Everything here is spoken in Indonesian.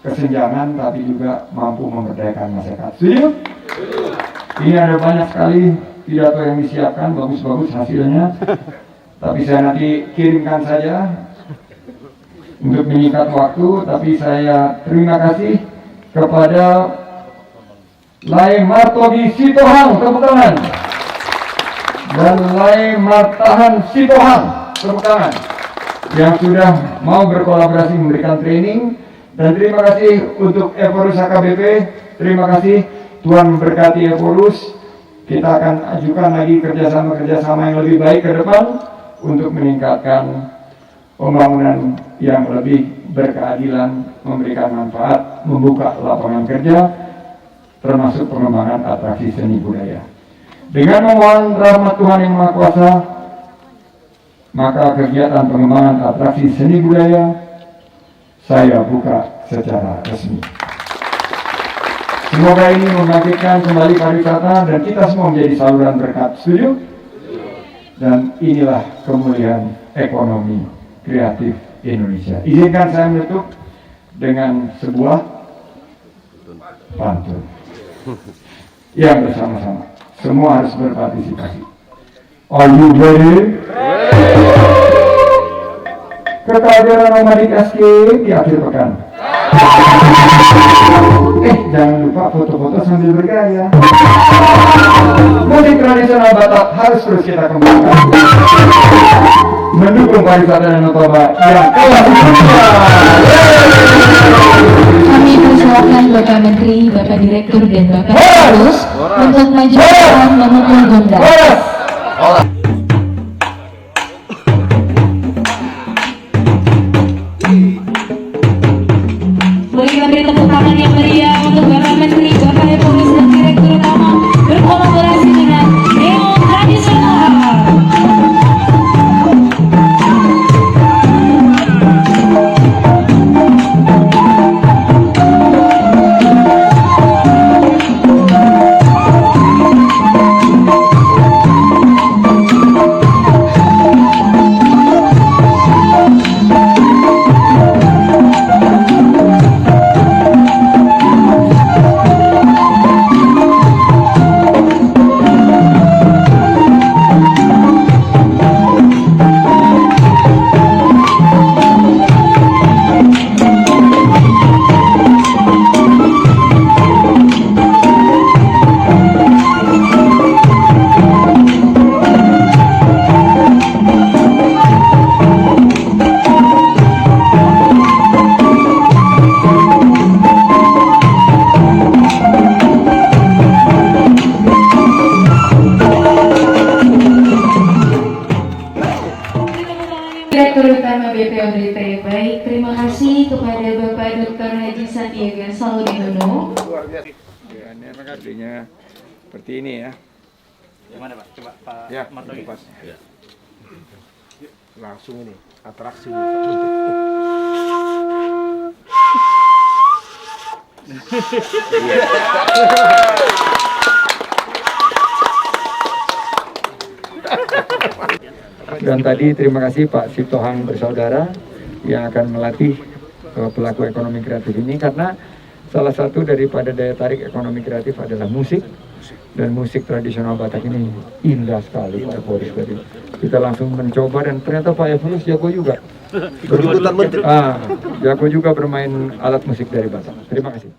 kesenjangan tapi juga mampu memberdayakan masyarakat. Setuju? Ini ada banyak sekali pidato yang disiapkan, bagus-bagus hasilnya. Tapi saya nanti kirimkan saja untuk menyingkat waktu. Tapi saya terima kasih kepada Lai Martogi Sitohang, tepuk tangan. Dan Lai Martahan Sitohang, tepuk tangan, yang sudah mau berkolaborasi memberikan training. Dan terima kasih untuk Evorus HKBP. Terima kasih, Tuhan berkati Evorus. Kita akan ajukan lagi kerjasama yang lebih baik ke depan untuk meningkatkan pembangunan yang lebih berkeadilan, memberikan manfaat, membuka lapangan kerja, termasuk pengembangan atraksi seni budaya. Dengan memohon rahmat Tuhan Yang Maha Kuasa, maka kegiatan pengembangan atraksi seni budaya saya buka secara resmi. Semoga ini membangkitkan kembali pariwisata dan kita semua menjadi saluran berkat. Setuju? Dan inilah kemuliaan ekonomi kreatif Indonesia. Izinkan saya menutup dengan sebuah pantun yang bersama-sama. Semua harus berpartisipasi. Are you ready? Kekadiran nomadik escape di akhir pekan. Jangan lupa foto-foto sambil bergaya. Musik tradisional Batak harus terus kita kembangkan, mendukung pariwisata dan Toba yang kelas dunia. Kami persilakan Bapak Menteri, Bapak Direktur, dan Bapak Terus untuk maju ke depan memukul gondang. Boleh kita beri tepuk tangan yang meriah untuk Bapak Menteri, Bapak Terus, dan Direktur Utama berkolaborasi dengan Neo Tradisional. Direktur Utama BPODT. Baik, terima kasih kepada Bapak Dr. Haji Sandiaga Salahuddin. Luar biasa. Ya, ini memang artinya seperti ini ya. Yang mana Pak? Coba Pak Ya, Martogi. pas. Ya. Langsung ini atraksi. Dan tadi terima kasih Pak Sitohang bersaudara yang akan melatih pelaku ekonomi kreatif ini, karena salah satu daripada daya tarik ekonomi kreatif adalah musik, dan musik tradisional Batak ini indah sekali. Pak Evorus tadi kita langsung mencoba dan ternyata Pak Evorus jago juga. Jago juga bermain alat musik dari Batak. Terima kasih.